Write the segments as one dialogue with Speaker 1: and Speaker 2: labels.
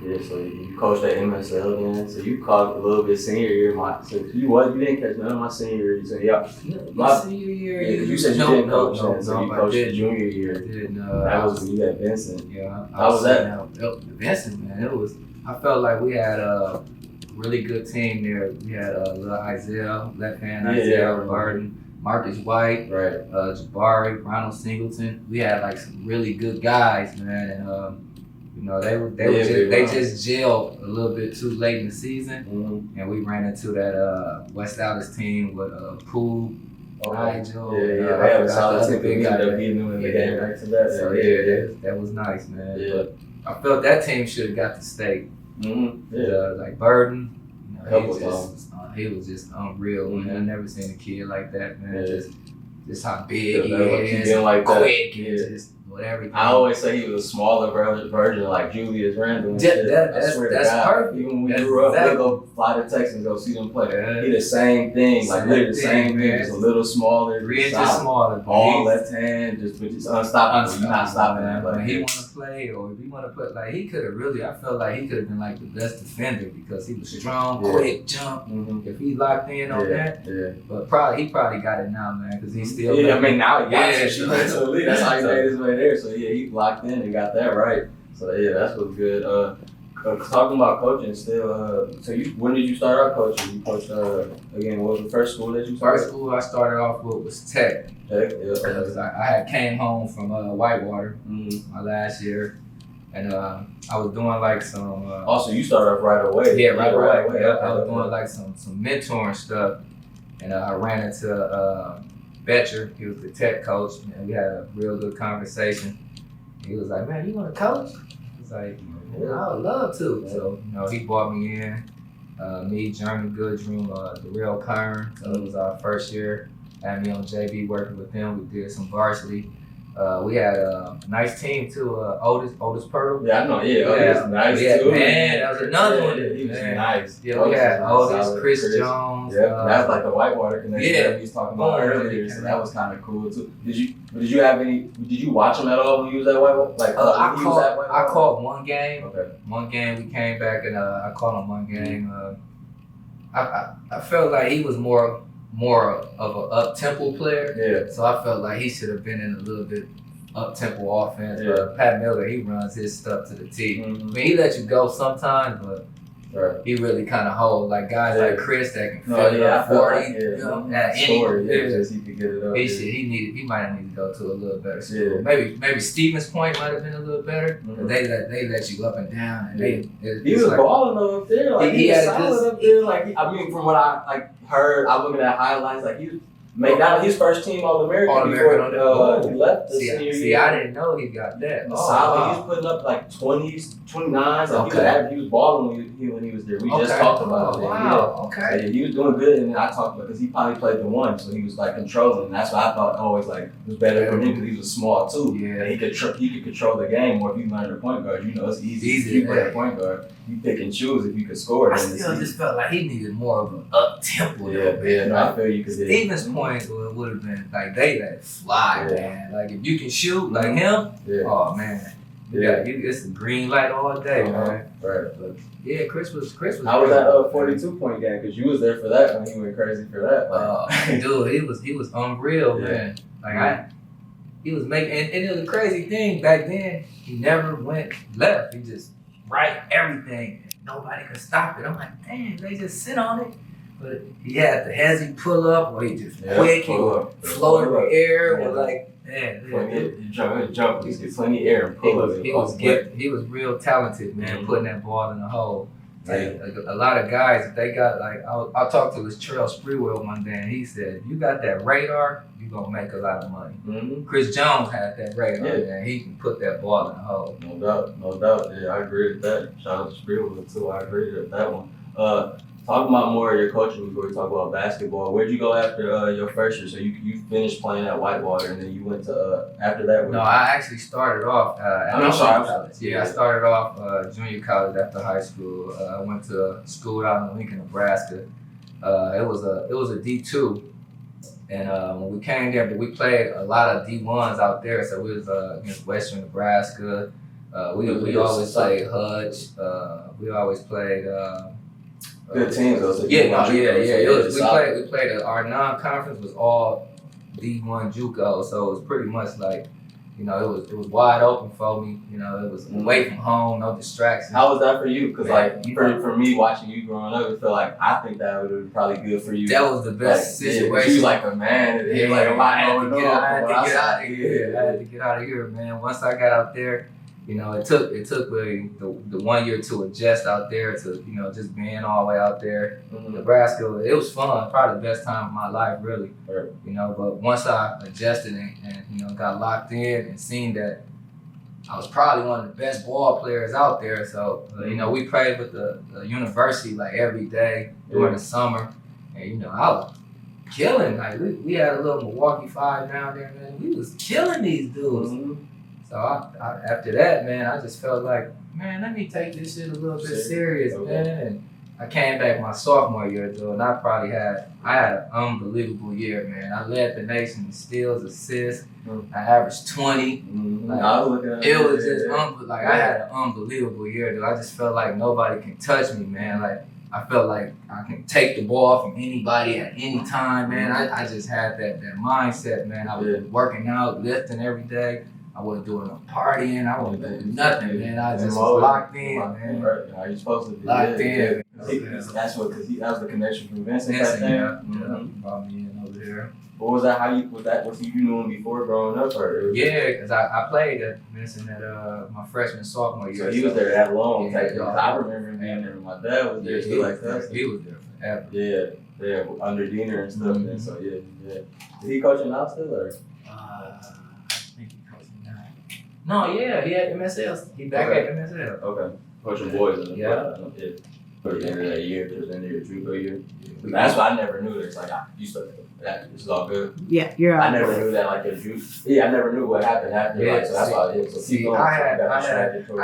Speaker 1: Yeah, so you coached at MSL then, so you caught a little bit senior year. So you didn't catch none of my senior year. You said, yeah.
Speaker 2: My senior year,
Speaker 1: yeah, you said you didn't coach then, so you coached
Speaker 2: the
Speaker 1: junior year.
Speaker 2: I did.
Speaker 1: That was when you had Vincent.
Speaker 2: Yeah.
Speaker 1: How was that?
Speaker 2: Vincent, man, I felt like we had a really good team there. We had little Isaiah, left hand Isaiah, Burden, Marcus White,
Speaker 1: right.
Speaker 2: Jabari, Ronald Singleton. We had like some really good guys, man, and they just gelled a little bit too late in the season, and we ran into that West Dallas team with Poole, Nigel.
Speaker 1: They have a solid team. We ended up beating them in the game back to that.
Speaker 2: So that was nice, man.
Speaker 1: Yeah.
Speaker 2: But I felt that team should have got the state. Like Burden, he was just unreal, man. I never seen a kid like that, man. Just how big he is,
Speaker 1: like
Speaker 2: quick,
Speaker 1: that.
Speaker 2: and just whatever.
Speaker 1: I always say he was a smaller version like Julius Randle.
Speaker 2: That's perfect.
Speaker 1: Even when we grew up, we'd go fly to Texas and go see them play. He the same thing, like literally the same thing, just a little smaller.
Speaker 2: 3 inches smaller.
Speaker 1: All left hand, just unstoppable. You're not stopping that.
Speaker 2: When he want to play, or if he want to put, like he could have really, I felt like he could have been like the best defender because he was strong, quick, jump. If he locked in on that, but he probably got it now, man, because he's still.
Speaker 1: I mean now he got it. That's how he made his way there. So he locked in and got that right. So that's what's good. Talking about coaching still. When did you start out coaching? You coached again. What was the first school that you started?
Speaker 2: First school I started off with was Tech. I had came home from Whitewater my last year, and I was doing like some.
Speaker 1: Also, you started off right away.
Speaker 2: Yeah, right away. Yeah, I was doing like some mentoring stuff, and I ran into Betcher. He was the Tech coach, and we had a real good conversation. He was like, "Man, you want to coach?" I was like, "I would love to." So, he brought me in. Me, Jeremy Goodroom, Darrell Kern. So it was our first year. Had me on JV working with him. We did some varsity. We had a nice team too. Otis Purtle.
Speaker 1: Yeah, I know. Otis was nice too.
Speaker 2: Man, that was another one.
Speaker 1: He was nice.
Speaker 2: Yeah, we had Otis, Chris Jones.
Speaker 1: Yeah, that was like the Whitewater connection that we was talking about earlier. So that was kind of cool too. Did you watch him at all when you was at Whitewater? Like
Speaker 2: I caught one game.
Speaker 1: Okay.
Speaker 2: One game we came back and I caught him one game. I felt like he was more of an up-tempo player. Yeah. So I felt like he should have been in a little bit up-tempo offense. Yeah. But Pat Miller, he runs his stuff to the T. I mean, he lets you go sometimes, but he really kind of holds. Like guys like Chris that can fill it up 40. He could get it up. He might have needed to go to a little better school. Maybe Stevens Point might have been a little better. They let you up and down. And
Speaker 1: he was balling up there. Like he was solid up there. Like I mean, from what I heard, I looking at highlights. Like he made out his first team All-American before he left the senior year.
Speaker 2: See, I didn't know he got that.
Speaker 1: Solid. He was putting up like 20s, 29s. Like he was balling when he was there. We just talked about it.
Speaker 2: Wow. Okay.
Speaker 1: So, he was doing good, and then I talked about because he probably played the one, so he was like controlling. And that's why I thought always like it was better for him because he was small too. Yeah. And he could control the game more if you learned the point guard. It's easy. If you play a point guard, you pick and choose if you could score.
Speaker 2: I still just felt like he needed more of an up tempo.
Speaker 1: I feel you.
Speaker 2: Stevens Point would have been like they let it fly, man. Like if you can shoot like him, oh man, it's a green light all day, man. Right. But Chris was.
Speaker 1: How was that 42-point game? Because you was there for that when he went crazy for that.
Speaker 2: Dude, he was unreal, man. Like he was making, and it was a crazy thing back then. He never went left. He just everything. Nobody could stop it. I'm like, damn, they just sit on it. But he had the hezzy pull up, or he just quick, he would float in the air, or like,
Speaker 1: jump. He get plenty of air and pull up.
Speaker 2: He was real talented, man, putting that ball in the hole. Like a lot of guys, they got like I talked to Latrell Sprewell one day, and he said, "You got that radar, you gonna make a lot of money." Chris Jones had that radar, and he can put that ball in the hole.
Speaker 1: No doubt. Yeah, I agree with that. Shout out to Sprewell too. I agree with that one. Talk about more of your coaching before we talk about basketball. Where'd you go after your first year? So you finished playing at Whitewater, and then you went to after that.
Speaker 2: No, I actually started off at junior college. Yeah, I started off junior college after high school. I went to school out in Lincoln, Nebraska. It was a D2, and when we came there, but we played a lot of D1s out there. So we was against Western Nebraska, We always played Hutch. We always played.
Speaker 1: Good teams though. So
Speaker 2: Yeah. We played. Our non-conference was all D1 JUCO, so it was pretty much like, you know, it was wide open for me. You know, it was away from home, no distractions.
Speaker 1: How was that for you? Because like for me watching you growing up, I feel like I think that would have been probably good for you.
Speaker 2: That was the best situation.
Speaker 1: You was like a man.
Speaker 2: Yeah,
Speaker 1: like a lot
Speaker 2: I had to get out of
Speaker 1: here.
Speaker 2: I had to get out of here, man. Once I got out there, you know, it took really the 1 year to adjust out there to, you know, just being all the way out there. Nebraska, it was fun, probably the best time of my life, really.
Speaker 1: Right.
Speaker 2: You know, but once I adjusted and you know, got locked in and seen that I was probably one of the best ball players out there. So, you know, we played with the university like every day during the summer. And, you know, I was killing. Like, we had a little Milwaukee 5 down there, man. We was killing these dudes. So I, after that, man, I just felt like, man, let me take this shit a little bit serious, man. And I came back my sophomore year, though, and I had an unbelievable year, man. I led the nation in steals, assists. I averaged 20. It was just like I had an unbelievable year, dude. I just felt like nobody can touch me, man. Like I felt like I can take the ball from anybody at any time, man. I just had that mindset, man. I was working out, lifting every day. I wasn't doing no partying. I wasn't doing nothing, man. I just was locked in, man.
Speaker 1: Right. How you supposed to be?
Speaker 2: Locked in.
Speaker 1: That's what, because that was the connection from Vincent.
Speaker 2: Yeah. Brought me in over here.
Speaker 1: What was that? Was you knew him before growing up, or?
Speaker 2: Yeah, because I played at Vincent at my freshman sophomore year.
Speaker 1: So he was there that long.
Speaker 2: Yeah,
Speaker 1: I remember him being there. My dad was there too, like that.
Speaker 2: He was there forever.
Speaker 1: Yeah, under Diener and stuff. And so yeah. Is he coaching now still, or?
Speaker 2: I think he coaching now. No, yeah, he at MSL. He back at MSL.
Speaker 1: Okay, coaching boys.
Speaker 2: Yeah.
Speaker 1: For the end of that year, towards the end of your JUCO year. That's what I never knew. It's like I used to. This is all good.
Speaker 3: Yeah, you're right.
Speaker 1: I never knew that, like, I never knew what happened after.
Speaker 2: Yeah,
Speaker 1: like, so that's why it was. So
Speaker 2: I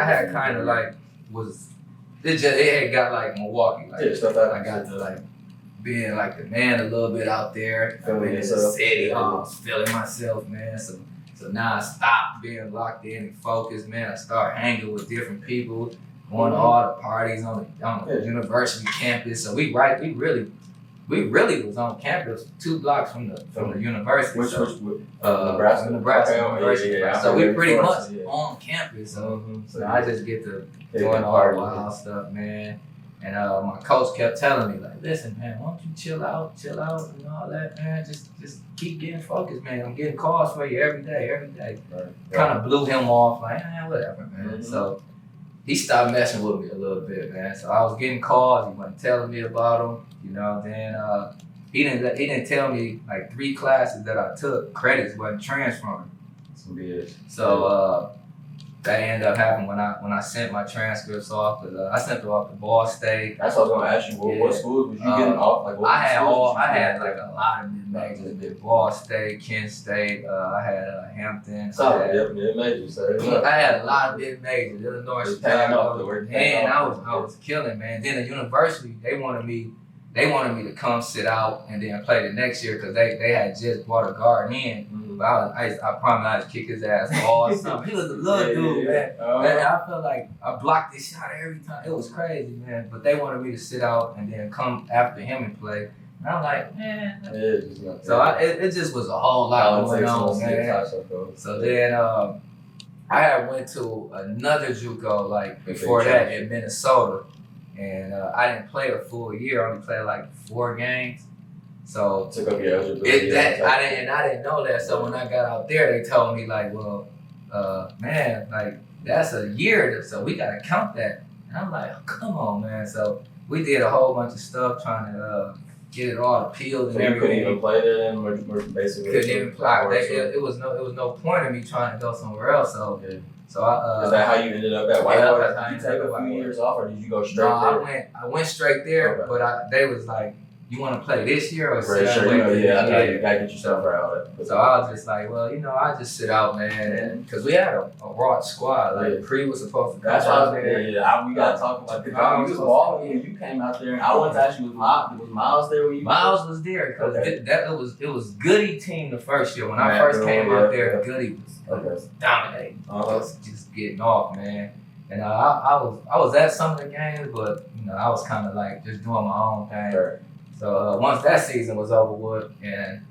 Speaker 2: had kind of like it had got like Milwaukee. Like, I got to like being like the man a little bit out there.
Speaker 1: Feeling
Speaker 2: in the city, I was feeling myself, man. So now I stopped being locked in and focused, man. I started hanging with different people, going to all the parties on the university campus. So we really was on campus 2 blocks from the university.
Speaker 1: Which
Speaker 2: Nebraska. University.
Speaker 1: Yeah.
Speaker 2: So we pretty much on campus. So I just get to doing all the wild stuff, man. And my coach kept telling me, like, listen, man, why don't you chill out and all that, man. Just keep getting focused, man. I'm getting calls for you every day.
Speaker 1: Right.
Speaker 2: Kind of blew him off, like, whatever, man. So he stopped messing with me a little bit, man. So I was getting calls. He wasn't telling me about them, you know. Then he didn't tell me like 3 classes that I took, credits wasn't transferring. So that ended up happening when I sent my transcripts off. I sent them off to Ball State.
Speaker 1: That's what I was gonna ask you. What schools was you getting off? Like, what
Speaker 2: I had like a lot of mid majors. Did Ball State, Kent State. I had Hampton.
Speaker 1: Mid majors.
Speaker 2: I had a lot of mid majors. Illinois, Chicago. And I was killing, man. Then the university, they wanted me to come sit out and then play the next year because they had just brought a guard in. But I promised I'd kick his ass all summer. He was a little dude, man. And I felt like I blocked this shot every time. It was crazy, man. But they wanted me to sit out and then come after him and play. And I'm like, man. It just was a whole lot going on, man. So then I had went to another JUCO like before that in Minnesota. And I didn't play a full year. I only played like 4 games. So
Speaker 1: took up your eligibility.
Speaker 2: I didn't know that. So when I got out there, they told me like, well, man, like that's a year, so we gotta count that. And I'm like, oh, come on, man. So we did a whole bunch of stuff trying to get it all appealed and everything. You couldn't even play there, and we're basically couldn't even play. It was no point in me trying to go somewhere else. So. So
Speaker 1: is that how you ended up at Whitewater? Did you take a few years off, or did you go straight there?
Speaker 2: I went straight there, but they was like, you want to play this year or
Speaker 1: Right, sure, you gotta get yourself out.
Speaker 2: So I was just like, well, I just sit out, man, and because we had a raw squad. Like Pre was supposed to come out there.
Speaker 1: We gotta talk about the guy. You was balling. You came out there, and I wanted to ask you, was Miles there?
Speaker 2: Miles was there because it was Goody team the first year. When I first came out there, Goody was dominating. Just getting off, man. And I was at some of the games, but I was kind of like just doing my own thing. Sure. So once that season was over with, and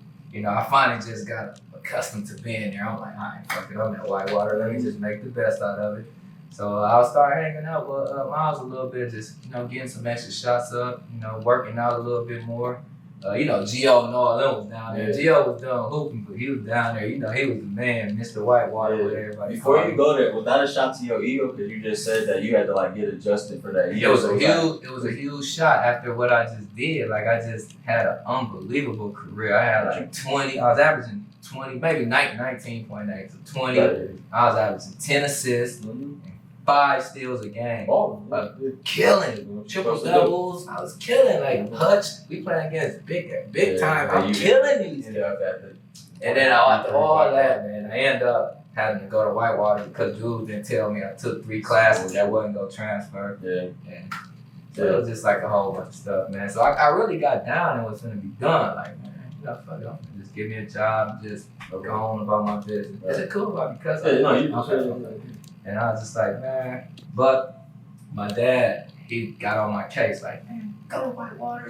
Speaker 2: I finally just got accustomed to being there. I'm like, all right, fuck it, I'm at Whitewater. Let me just make the best out of it. So I'll start hanging out with Miles a little bit, just getting some extra shots up, working out a little bit more. Gio and all them was down there. Gio was done hooping, but he was down there. He was the man, Mr. Whitewater with everybody.
Speaker 1: Before you go there, was that a shot to your ego? Because you just said that you had to get adjusted for that.
Speaker 2: It was a huge shot after what I just did. Like I just had an unbelievable career. I had 20. I was averaging 20, maybe 19.8 to 20. I was averaging 10 assists. 5 steals a game. Killing. Triple doubles. I was killing. Like Hutch, we playing against big time. I'm killing these guys. And then after all that, man, I ended up having to go to Whitewater because Drew didn't tell me I took 3 classes that wasn't going to transfer. And so it was just like a whole bunch of stuff, man. So I really got down and was going to be done. Like, man, fuck it. Just give me a job and just go on about my business. Is it cool? Because and I was just like, man. But my dad, he got on my case, like, man, go to Whitewater.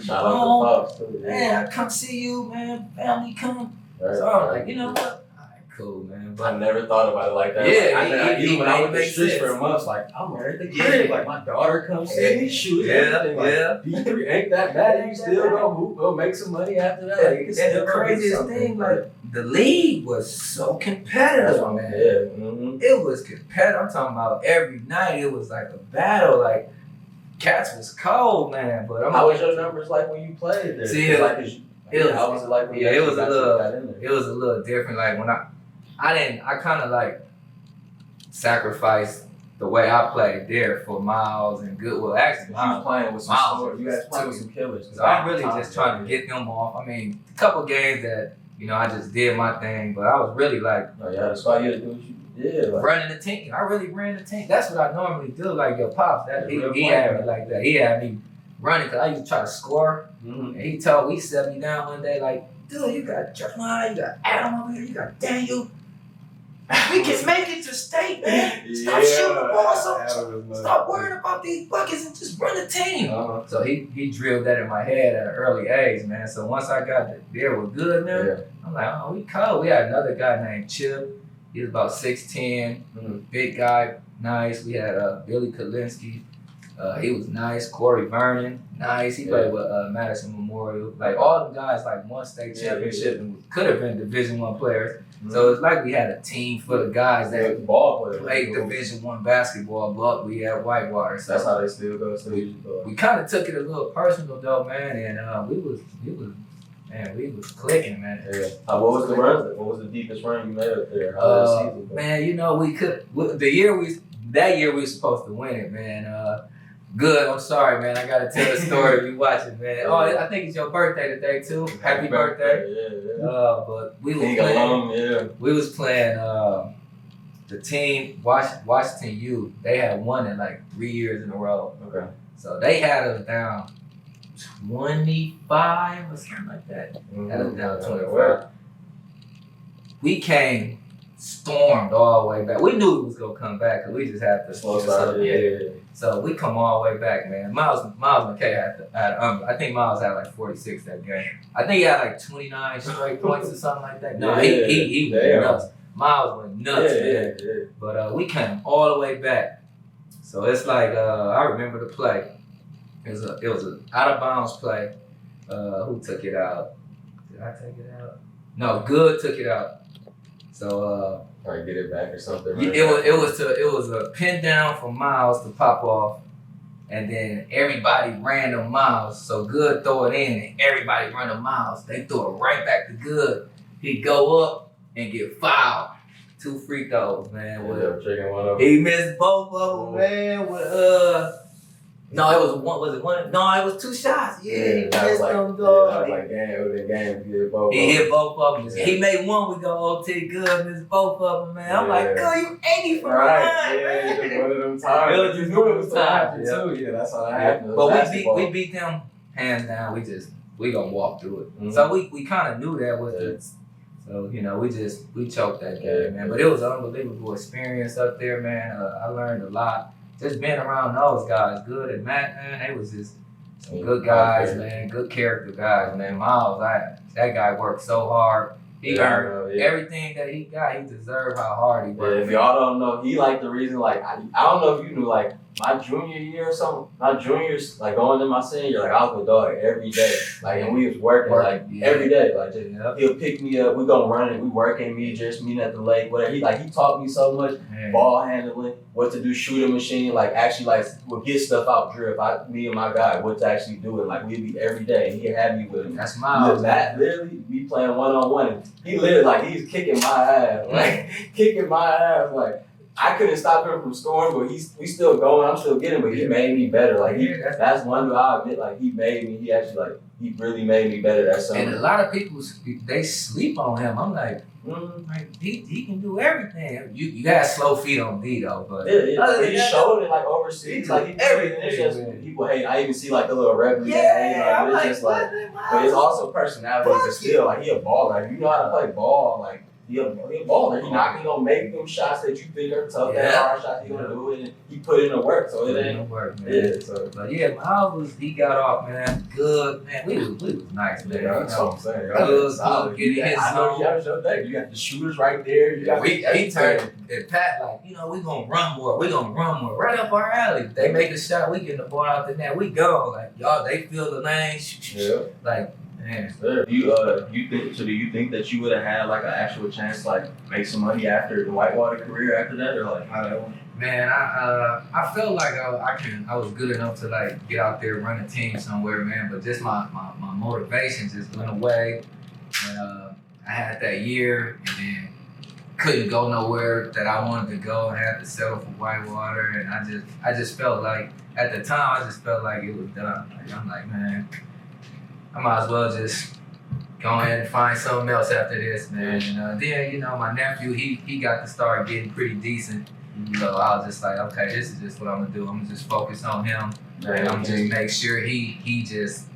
Speaker 2: Man, I come see you, man. Family come. So I'm like, you know what? All right, cool, man. But
Speaker 1: I never thought about it like that.
Speaker 2: Yeah,
Speaker 1: when I went to the streets for a month, like, I'm at the crib. Like, my daughter comes see me shoot. D3 ain't that bad. You still go hoop. Go make some money after that. Like,
Speaker 2: it's the craziest thing, like, the league was so competitive, man. It was competitive. I'm talking about every night. It was like a battle. Like, cats was cold, man. But
Speaker 1: how was your numbers like when you played there?
Speaker 2: See, it was a little different. Like when I kind of like sacrificed the way I played there for Miles and Goodwill. Actually,
Speaker 1: Miles playing with some you guys playing with some killers.
Speaker 2: So I'm really just trying to get them off. I mean, a couple games that I just did my thing, but I was really like,
Speaker 1: that's why you had to do what you did.
Speaker 2: Running the team. I really ran the team. That's what I normally do. Like your pops, he had me like that. He had me running because I used to try to score. And he set me down one day like, dude, you got Jeremiah, you got Adam over here, you got Daniel. We can make it to state, man. Stop shooting the ball. Stop worrying about these buckets and just run the team. So he drilled that in my head at an early age, man. So once I got there with good now, I'm like, oh, we cold. We had another guy named Chip. He was about 6'10", big guy, nice. We had Billy Kalinsky. He was nice. Corey Vernon, nice. He played with Madison Memorial. Like all the guys, like won state championship and could have been Division I players. So it's like we had a team full of guys that played Division I basketball, but we had Whitewater. So
Speaker 1: that's how they still go. So
Speaker 2: we kind of took it a little personal though, man, and we was clicking, man.
Speaker 1: What was the run? What was the deepest run you made up there? How did the season go?
Speaker 2: Man, we could. That year we were supposed to win it, man. Good. I'm sorry, man. I gotta tell the story. You watching, man? Oh, I think it's your birthday today too. Happy birthday! But we was playing. We was playing the team Washington U. They had won it like 3 years in a row.
Speaker 1: Okay.
Speaker 2: So they had us down 25 or something like that. Had us down 25. We came stormed all the way back. We knew it was gonna come back because we just had to slow stuff. So we come all the way back, man. Miles McKay had I think Miles had like 46 that game. I think he had like 29 straight points or something like that. No, he went nuts. Miles went nuts, man. But we came all the way back. So it's like I remember the play. It was an out of bounds play. Who took it out? Did I take it out? No, Good took it out. So
Speaker 1: probably get it back or something. Right?
Speaker 2: It was a pin down for Miles to pop off, and then everybody ran to Miles. So Good throw it in, and everybody run to Miles. They throw it right back to Good. He go up and get fouled. 2 free throws, man. He missed both of them, man. No, it was one. Was it one? No, it was 2 shots. Yeah, he missed them, dog.
Speaker 1: Yeah, that was like, damn, it was a game.
Speaker 2: He hit both of them. Yeah. He made one. We go OT good. Missed both of them, man. I'm like, girl, you 80 from behind, man.
Speaker 1: Yeah, one of them times.
Speaker 2: It was just one of them times.
Speaker 1: Too. Yeah, that's how that happened.
Speaker 2: But we beat them hands down. We gonna walk through it. Mm-hmm. So we kind of knew that was it. So, you know, we choked that game, man. But it was an unbelievable experience up there, man. I learned a lot. Just being around those guys, Good and Matt, man, they was just some good guys, man. Good character guys, man. Miles, that guy worked so hard. He earned everything that he got. He deserved how hard he worked.
Speaker 1: Yeah, if y'all don't know, he like the reason, like, I don't know if you knew, like, my junior year or something, my juniors, like, going into my senior year, like, I was with dog every day. Like, and we was working, every day. Like, just, he'll pick me up, we gonna run it, we working, meeting at the lake, whatever. He taught me so much, ball handling, what to do, shooting machine, like, actually, like, we'll get stuff out drift. Me and my guy, what to actually do it. Like, we'd be every day, and he'd have me with him.
Speaker 2: That's Miles.
Speaker 1: That literally, we playing one-on-one. He literally, like, he's kicking my ass, like, I couldn't stop him from scoring, but we still going. I'm still getting, but he made me better. Like that's one dude I admit. Like he made me. He actually he really made me better. That's something.
Speaker 2: And a lot of people they sleep on him. I'm like, he can do everything. You got slow feet on D though, but
Speaker 1: he showed it like overseas. Like he everything. It's just people hate. I even see like the little referees. Yeah, it's just like, but it's also personality. But still, like he a baller. Like, you know how to play ball, like. He a baller. He gonna make them shots that you think are tough, that hard shots. He gonna do it, and he put in the work. So it ain't
Speaker 2: work, man. Yeah, so. But yeah, Miles he got off, man. Good, man. We was nice, man.
Speaker 1: Yeah, that's what I'm saying.
Speaker 2: Good, getting his zone.
Speaker 1: You got the shooters right there.
Speaker 2: He turned and Pat like, you know, we gonna run more. Right up our alley. They make a shot, we get the ball out the net. We go like y'all. They feel the lane. Like. Man.
Speaker 1: Do you think that you would have had like an actual chance to like make some money after the Whitewater career after that, or like how that went?
Speaker 2: Man, I felt like I was good enough to like get out there, run a team somewhere, man. But just my motivation just went away, and I had that year, and then couldn't go nowhere that I wanted to go, and had to settle for Whitewater, and I just felt like at the time I just felt like it was done. Like, I'm like, man, I might as well just go in and find something else after this, man. And then, you know, my nephew, he got to start getting pretty decent. So I was just like, okay, this is just what I'm gonna do. I'm gonna just focus on him. And I'm just make sure he just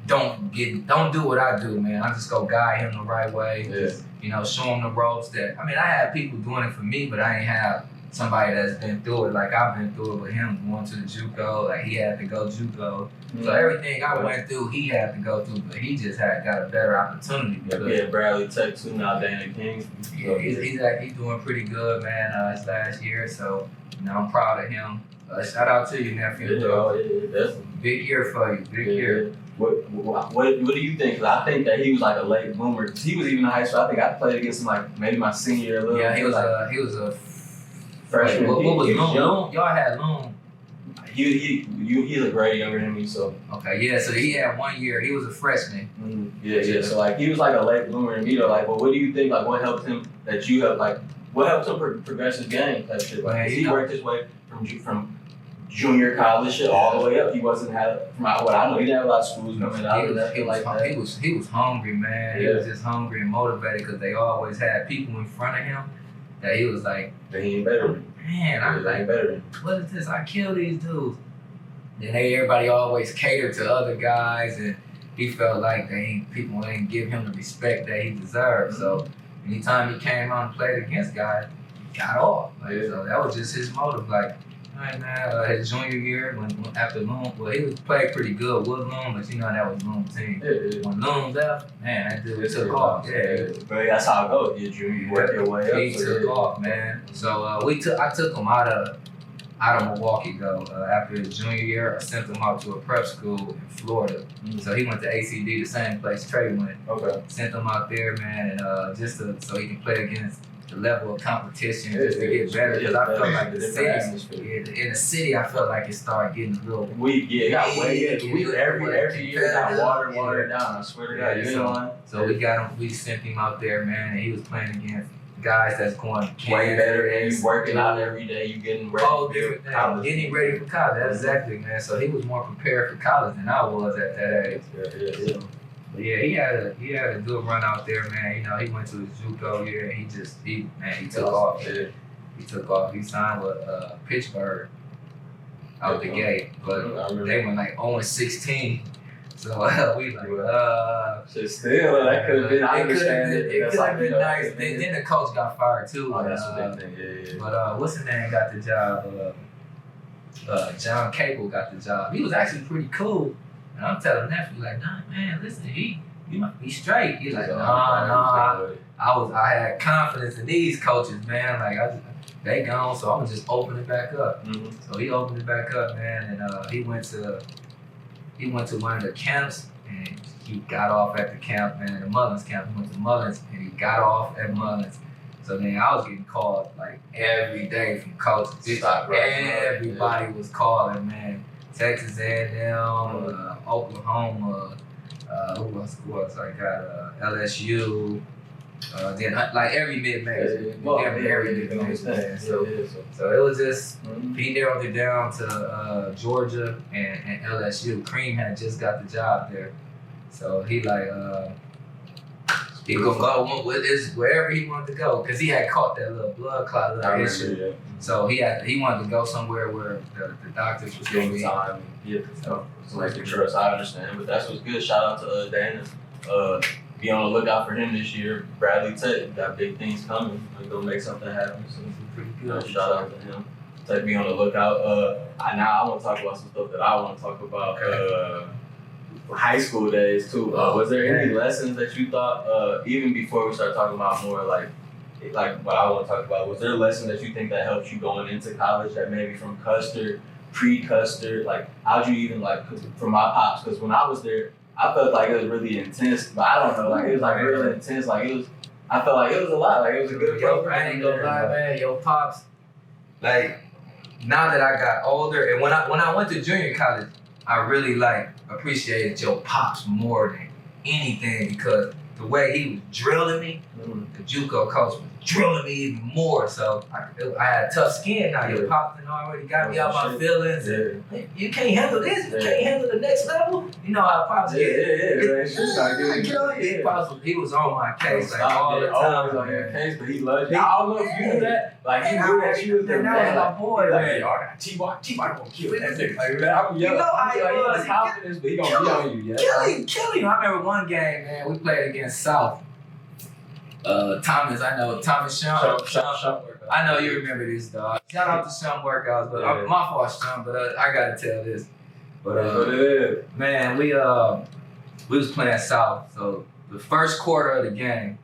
Speaker 2: don't do what I do, man. I'm just gonna guide him the right way. Just, you know, show him the ropes that, I mean, I have people doing it for me, but I ain't have somebody that's been through it like I've been through it with him, going to the JUCO, like he had to go JUCO. So everything I went through, he had to go through, but he just got a better opportunity.
Speaker 1: Yeah, Bradley Tech too now, down in Kingsby.
Speaker 2: Yeah, he's doing pretty good, man. His last year, so you know I'm proud of him. Shout out to you, nephew.
Speaker 1: Definitely.
Speaker 2: Big year for you, big year.
Speaker 1: What do you think? Cause I think that he was like a late bloomer. Cause he was even in high school. I think I played against him like maybe my senior year a little.
Speaker 2: Yeah, he was a freshman. What was Loon? Y'all had Loon.
Speaker 1: He's a grade younger than me, so.
Speaker 2: Okay, yeah, so he had 1 year. He was a freshman.
Speaker 1: Mm-hmm. Yeah. So like he was like a late bloomer in me though. Like, well, what do you think? Like, what helped him that you have like? What helped him progress his game? That shit. Like, he worked his way from junior college shit all the way up. He wasn't from what I know. He didn't have a lot of schools coming out.
Speaker 2: He was hungry, man. He was just hungry and motivated because they always had people in front of him that he was like,
Speaker 1: that he ain't better than.
Speaker 2: Man, I'm like, what is this? I kill these dudes. Then everybody always catered to other guys, and he felt like people ain't give him the respect that he deserved. So anytime he came out and played against guys, he got off. So that was just his motive. Like, all right, man, his junior year, when after Loon, well, he was played pretty good with Loon, but you know that was Loon's team. When Loon left, man, that dude took off. Yeah,
Speaker 1: but that's how it goes. Your junior, you work your way up.
Speaker 2: He took off, man. So I took him out of Milwaukee though. After his junior year, I sent him out to a prep school in Florida. So he went to ACD, the same place Trey went.
Speaker 1: Okay.
Speaker 2: Sent him out there, man, and just so he can play against the level of competition just to get better. Because I felt like in the city, I felt like it started getting a little.
Speaker 1: Every year got watered down. I swear to God,
Speaker 2: So we sent him out there, man, and he was playing against guys that's going
Speaker 1: way better, and you working out every day. You getting ready.
Speaker 2: All different things. Getting ready for college. That's exactly, man. So he was more prepared for college than I was at that age.
Speaker 1: Yeah.
Speaker 2: But yeah, he had a good run out there, man. You know, he went to his JUCO year, and he took off.
Speaker 1: Yeah.
Speaker 2: He took off. He signed with Pittsburgh out the gate, but they went like 0-16. So we like,
Speaker 1: still, that could have been. I understand
Speaker 2: it could have been nice. Then the coach got fired too.
Speaker 1: Oh, that's what they think. Yeah.
Speaker 2: But what's his name got the job? John Cable got the job. He was actually pretty cool. And I'm telling nephew like, nah, man, listen, he might be straight. He's like, nah. I had confidence in these coaches, man. Like they gone, so I'm gonna just open it back up.
Speaker 1: Mm-hmm.
Speaker 2: So he opened it back up, man, and he went to one of the camps, and he got off at the camp, man, the Mullins camp. He went to Mullins, and he got off at Mullins. So then I was getting called like every day from coaches. Everybody was calling, man. Texas A&M, Oklahoma, who else? I got LSU. Then like every mid-major, every mid-major. So it was just he narrowed it down to Georgia and LSU. Cream had just got the job there, so he like he gonna go wherever he wanted to go because he had caught that little blood clot issue. Yeah. So he wanted to go somewhere where the doctors was
Speaker 1: giving time. So like the trust, I understand, but that's what's good. Shout out to Dana. Be on the lookout for him this year. Bradley Tech got big things coming. He's gonna make something happen. So pretty good. Shout out to him. Tech, be on the lookout. Now I want to talk about some stuff that I want to talk about. High school days too. Was there any lessons that you thought, even before we start talking about more like what I want to talk about? Was there a lesson that you think that helped you going into college that maybe from custard, pre-custard, like how'd you even like from my pops? Because when I was there, I felt like it was really intense, but I don't know, like it was like really intense. Like I felt like it was a lot. Like it was a good program.
Speaker 2: I ain't gonna lie, man. Yo, pops. Like now that I got older, and when I went to junior college, I really like appreciated your pops more than anything because the way he was drilling me, the JUCO coach was drilling me even more. So I had tough skin now. Your pops already got me out my feelings. And, you can't handle this. You can't handle the next level. You know how pops get. He was on my case like all the time.
Speaker 1: On your case, but he loved you. I don't know if you knew that. Like he knew that you was the man.
Speaker 2: That was my boy, man.
Speaker 1: Like, T-Bar gonna kill that nigga. Like, man, you know how he was. Confidence, but he gonna be on you.
Speaker 2: Kill him. I remember one game, man. We played against South. Thomas, I know Thomas Sean. I know you remember this, dog. Shout out to Sean Workouts, but my fault, Sean. But I gotta tell this. But man, we was playing South, so the first quarter of the game,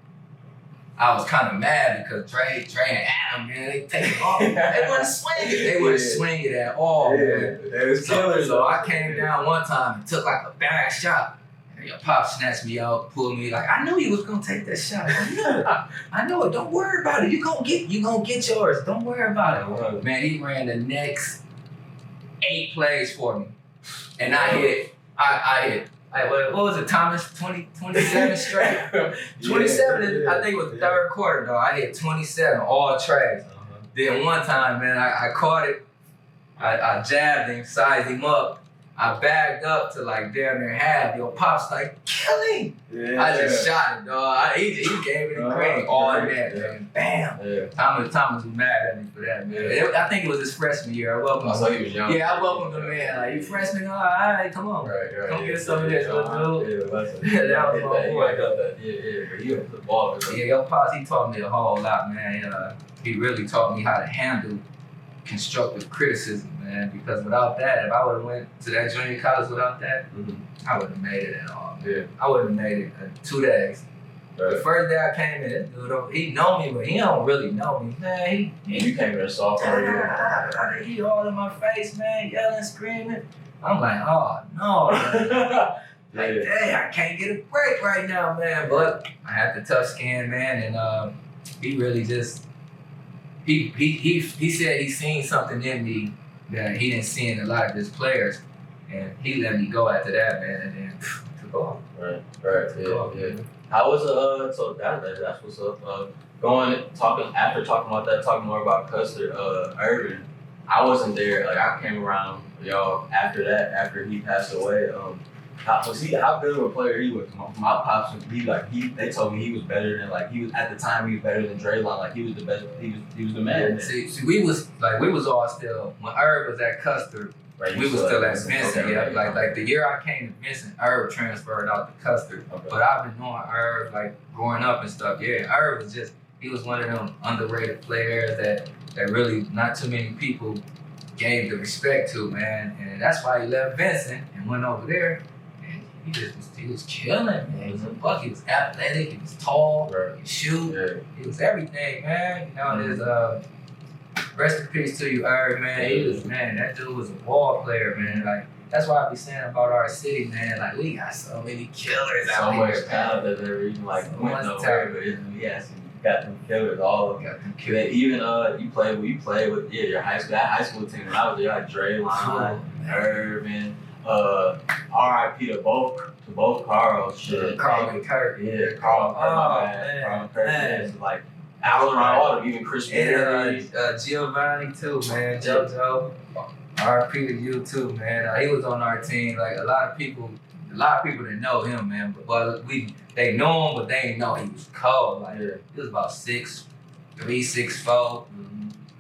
Speaker 2: I was kind of mad because Dre and Adam, man, they take it off. They wouldn't swing it. They wouldn't swing it at all, man. So I came down one time and took like a bad shot. Your pop snatched me out, pulled me like I knew you was gonna take that shot. I know it. Don't worry about it. You gonna get yours. Don't worry about it. Man, he ran the next 8 plays for me, and I hit. What was it, Thomas? 27 straight. 27. I think it was the third quarter though. I hit 27 all trays. Then one time, man, I caught it. I jabbed him, sized him up. I bagged up to like damn near half. Your pops like, kill him. Yeah. I just shot him, dog. He gave me the green all in that, man. Bam. Yeah. Thomas was mad at me for that, man. Yeah. I think it was his freshman year. I welcomed him.
Speaker 1: So he was young.
Speaker 2: Yeah, I welcomed him, man. Like, you freshman? All right, come on. Right. Come get some of this, little dude. That was my boy.
Speaker 1: Yeah. He was the baller.
Speaker 2: Yeah, your pops, he taught me a whole lot, man. He really taught me how to handle constructive criticism, man, because without that, if I would have went to that junior college without that, I wouldn't have made it at all. Yeah. I wouldn't have made it in 2 days. Right. The first day I came in, this dude, he know me, but he don't really know me. Man,
Speaker 1: you came there sophomore.
Speaker 2: He all in my face, man, yelling, screaming. I'm like, oh no. Like, dang, I can't get a break right now, man. But I had the tough skin, man, and he really just he said he seen something in me that he didn't see in a lot of his players, and he let me go after that, man, and then took off.
Speaker 1: Right. Yeah. How was so that's what's up. talking about that, talking more about Custer, Irvin. I wasn't there. Like I came around y'all after that, after he passed away. How good of a player he was? My pops, they told me he was better than he was at the time. He was better than Draylon. Like he was the best. He was the man.
Speaker 2: See, we was all still when Irv was at Custer. Right, we was still at Vincent. Okay, yeah, like the year I came to Vincent, Irv transferred out to Custer. Okay. But I've been knowing Irv like growing up and stuff. Yeah, Irv was he was one of them underrated players that really not too many people gave the respect to, man. And that's why he left Vincent and went over there. He was killing, man. He was a buck. He was athletic. He was tall. Right. He could shoot. Yeah. He was everything, man. You know, there's rest in peace to you, Irv, man. That dude was a ball player, man. Like that's why I be saying about our city, man. Like we got so many killers out here. So much talent that they're even went nowhere, but yes, got them killers, all of them. Even you played with your high school. That high school team when I was there, you had Draylon, Irvin. R.I.P. to both Carls. Shit. Carl and Kurt.
Speaker 1: Yeah, Carl and Kurt. Yeah, like Allen, all of them, even Chris Berry.
Speaker 2: Giovanni too, man. JoJo. R.I.P. to you too, man. He was on our team. Like a lot of people didn't know him, man. But they know him, but they didn't know he was cold. Like he was about 6'3", 6'4".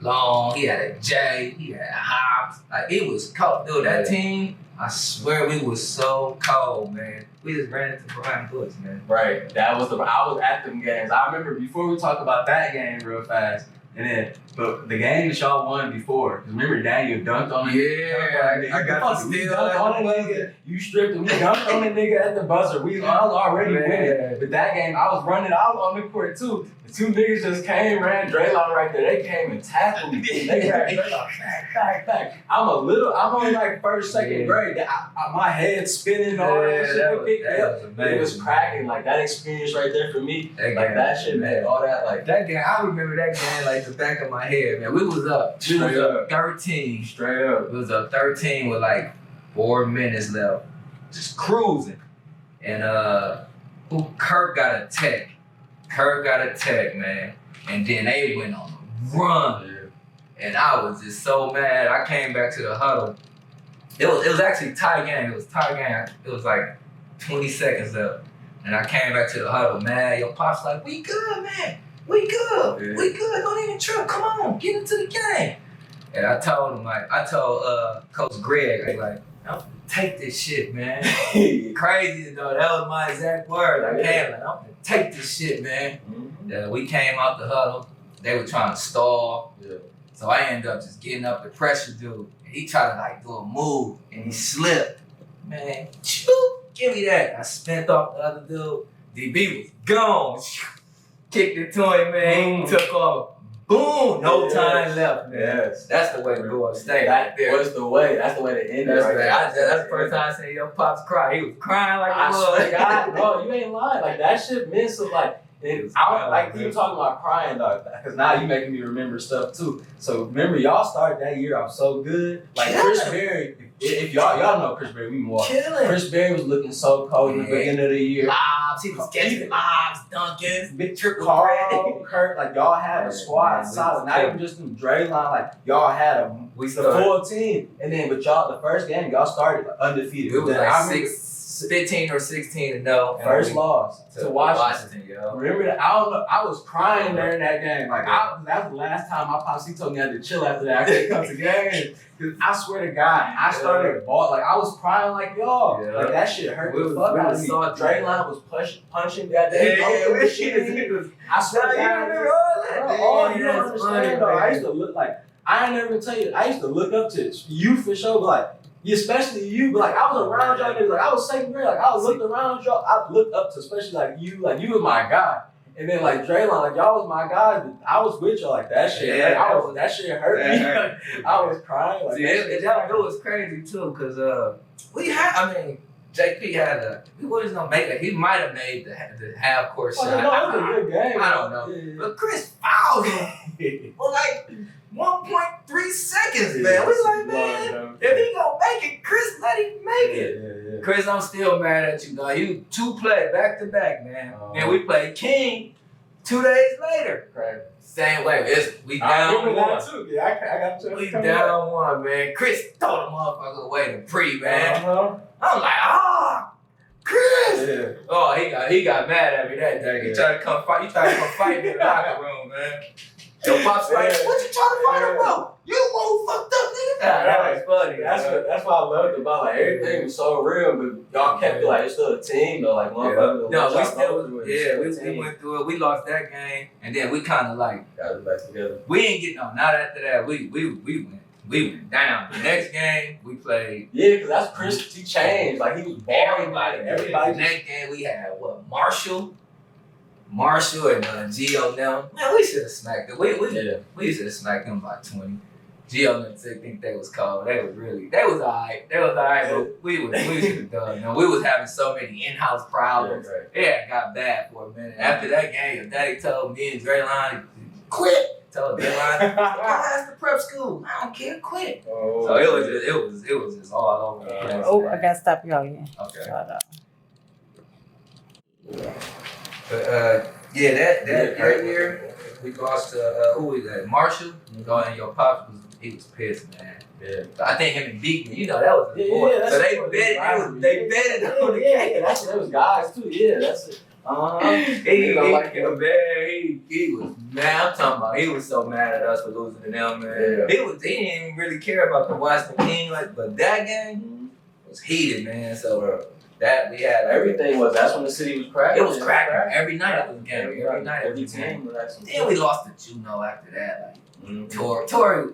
Speaker 2: Long. He had a J. He had hops. Like it was cold, dude. That team. I swear we was so cold, man. We just ran into Brian Books, man.
Speaker 1: Right. I was at them games. I remember before we talk about that game real fast, and then the game that y'all won before. Cause remember Daniel dunked on him.
Speaker 2: Yeah, I got to steal
Speaker 1: on that nigga. You stripped him. We dunked on the nigga at the buzzer. I was already winning. But that game, I was on the court too. The two niggas just ran Draylon right there. They came and tackled me. They grabbed Draylon, back. I'm only like first, second grade. My head spinning all that shit. It was cracking. Like that experience right there for me. That shit, man. All that
Speaker 2: that game. I remember that game like the back of my head, man. We was up 13.
Speaker 1: Straight up.
Speaker 2: It was up 13 with like 4 minutes left. Just cruising. And Kirk got a tech. Man. And then they went on a run. Yeah. And I was just so mad. I came back to the huddle. It was actually a tie game. It was like 20 seconds left. And I came back to the huddle, man. Your pop's like, we good, man. We good. Yeah. We good. Don't even trip. Come on. Get into the game. And I told him, Coach Greg, like, take this shit, man. Crazy though. That was my exact word. I came like, I'm gonna take this shit, man. Mm-hmm. We came out the huddle. They were trying to stall. Yeah. So I ended up just getting up the pressure dude. And he tried to like do a move and he slipped. Man, give me that. I spent off the other dude. DB was gone. Kicked it to him, man. He took off. Boom! No time left, man. Yes. That's the way to go upstate.
Speaker 1: That's the way to end it.
Speaker 2: That's the first time I seen your pops cry. He was crying like a
Speaker 1: swear to God, bro, you ain't lying. Like that shit meant so you talking about crying though, because now you making me remember stuff too. So remember y'all started that year off so good. Like Chris Berry, if y'all know Chris Berry, we more. Chris Berry was looking so cold at the beginning of the year.
Speaker 2: Lobs, he was catching lobs, dunking,
Speaker 1: big triple Carl, Kurt, like y'all had a squad solid. Not even just them Draylon, like y'all had the full team. And then but y'all the first game y'all started undefeated.
Speaker 2: It was like 15 or 16 and no.
Speaker 1: First loss to Washington. Yo. Remember that? I don't know. I was crying during that game. Like that was the last time my pops told me I had to chill after that. I couldn't come to games. Cause I swear to God, I started like I was crying like y'all. Yeah. Like that shit hurt the fuck out of me. Draylon was punching that day. I swear to God.
Speaker 2: You remember all that?
Speaker 1: Oh, you don't understand though. I used to look like I ain't never gonna tell you. I used to look up to you for sure, but like. Especially you, but like I was around y'all niggas, like I was second grade, like I was looking around y'all, I looked up to especially like you was my guy. And then like Draylon, like y'all was my guy, but I was with y'all like that shit. Yeah, like, that shit hurt me. I was crying. Like,
Speaker 2: it was crazy too, cause JP had he wasn't gonna make it. He might have made the half court shot.
Speaker 1: It was a good game.
Speaker 2: I don't know, but Chris fouled him for like 1.3 seconds, man. We like, man, if he gonna make it, Chris, let him make it. Yeah. Chris, I'm still mad at you, dog. You 2 play back to back, man. And we played King. 2 days later,
Speaker 1: Right.
Speaker 2: same way. We down one.
Speaker 3: Too. Yeah, I got to.
Speaker 2: We down one, man. Chris throw the motherfucker away to pre, man.
Speaker 3: Uh-huh.
Speaker 2: I'm like, Chris.
Speaker 3: Yeah.
Speaker 2: Oh, he got mad at me that day. He tried to come fight. Me in the locker room, man. Your pops like, what you trying to fight about? You won't fucked up, nigga. That was funny.
Speaker 1: That's what I loved about like everything was so real, but y'all kept it like it's still a team though, like motherfuckers.
Speaker 2: No, we still we went through it. We lost that game, and then we kind of like
Speaker 1: got it back together.
Speaker 2: We ain't getting on. Not after that. We went down. The next game we played.
Speaker 1: Yeah, because that's Chris. He changed. Like he was balling. Everybody.
Speaker 2: The next game we had Marshall and Gio now. Man, we should have smacked them. We should have smacked them by 20. Gio and them think they was cold. They was alright. But we should have done. You know, we was having so many in-house problems.
Speaker 1: Yeah, right.
Speaker 2: Yeah, it got bad for a minute. After that game, Daddy told me and Draylon, quit. Told Draylon, that's the prep school. I don't care, quit.
Speaker 1: Oh,
Speaker 2: so it was just all over the place.
Speaker 4: Oh, I gotta stop y'all again.
Speaker 2: Okay.
Speaker 4: Shut up.
Speaker 2: But that year we lost to who was that? Marshall. And your pops was pissed, man.
Speaker 1: Yeah.
Speaker 2: So I think him and Beekman, you know, that was the boy.
Speaker 1: Yeah,
Speaker 2: so they betted on the game.
Speaker 1: Yeah, that's what it was guys too. Yeah, that's it.
Speaker 2: He was mad. I'm talking about he was so mad at us for losing to them, man.
Speaker 1: Yeah.
Speaker 2: He didn't even really care about the Washington King, but that game was heated, man. So that we had
Speaker 1: everything was. That's when the city was cracking.
Speaker 2: It was cracking every night. It was a game. Every night.
Speaker 1: Every team.
Speaker 2: Then we lost to Juno after that. Tori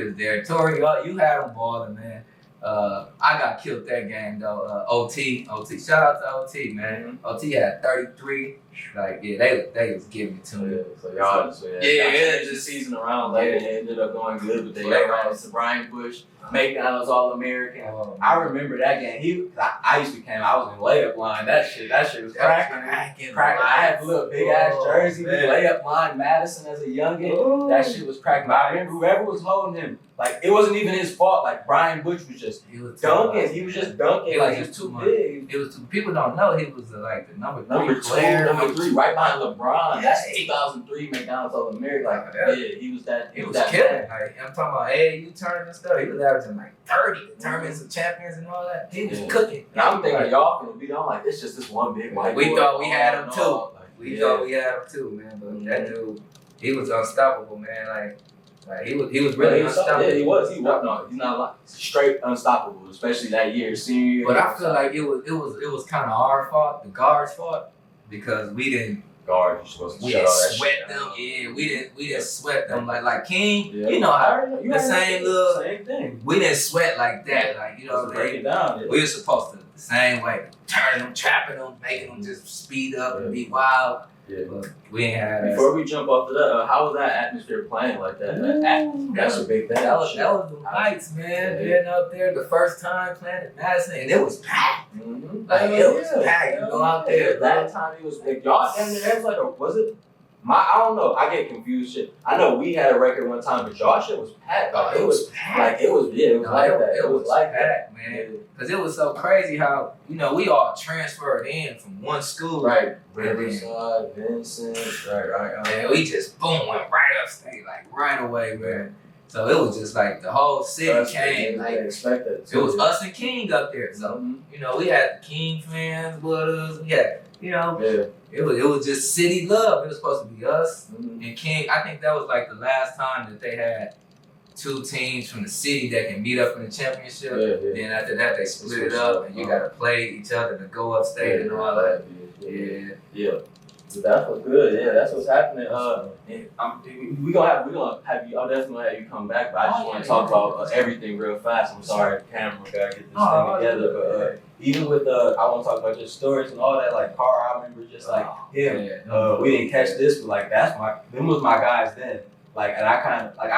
Speaker 2: was there. Tori, you had him balling, man. I got killed that game though. OT. Shout out to OT, man. OT had 33. Like, yeah, they was giving it to me.
Speaker 1: So y'all just the season around later. It ended up going good, but they got to Brian Bush, McDonald's All-American. I remember that game. I used to I was in layup line. That shit was cracking. I had a little big ass jersey, layup line, Madison as a youngin'. That shit was cracking. I remember whoever was holding him, like it wasn't even his fault. Like Brian Bush was just dunking. He was just dunking.
Speaker 2: He was too big. It was too. People don't know he was like the number 3 player.
Speaker 1: Number 3, right behind LeBron. That's 2003 McDonald's All-American. Like, he was that.
Speaker 2: He was killing. Like, I'm talking about AAU tournament stuff. He was averaging like 30 tournaments of champions and all that. He was cooking.
Speaker 1: And I'm thinking y'all gonna beat on like it's just this one big white boy.
Speaker 2: We thought we had him too. We thought we had him too, man. But that dude, he was unstoppable, man. Like he was really unstoppable.
Speaker 1: Yeah, he was. He's not like straight unstoppable, especially that year, senior year.
Speaker 2: But I feel like it was kind of our fault, the guards' fault, because we didn't
Speaker 1: guard. You're supposed to
Speaker 2: we didn't sweat them. Yeah, we didn't sweat them like King. Yeah. You know how the same thing. We didn't sweat like that. Like
Speaker 1: break it down.
Speaker 2: We were supposed to the same way, turning them, trapping them, making them just speed up and be wild. Yeah, but we ain't had that.
Speaker 1: Before we jump off to that, how was that atmosphere playing like that? That's a big thing.
Speaker 2: That was the nights, man. Being up there the first time playing at Madison, and it was packed. Like it was packed. You go out there.
Speaker 1: That time it was like y'all down there. Was it? I don't know. I get confused. Shit. I know we had a record one time, but y'all shit was packed.
Speaker 2: It was packed.
Speaker 1: Like it was like that.
Speaker 2: It was like that, man. Because it was so crazy how we all transferred in from one school.
Speaker 1: Right. Riverside, Vincent. Right.
Speaker 2: And we just went right upstate, like right away, man. So it was just like the whole city came. Like
Speaker 1: expected.
Speaker 2: It was us and King up there. So we had the King fans with us. It was just city love. It was supposed to be us and King. I think that was like the last time that they had 2 teams from the city that can meet up in the championship. Then after that they split it up and you gotta play each other to go upstate and all that. Yeah.
Speaker 1: So that was good. Yeah, that's what's happening. We gonna have you. I'll definitely have you come back. But I just want to talk about everything real fast. I'm sorry, camera gotta get this thing together. But even with I want to talk about your stories and all that. Like Carr, I remember just like him. We didn't catch this, but like them was my guys then. Like, and I kind of like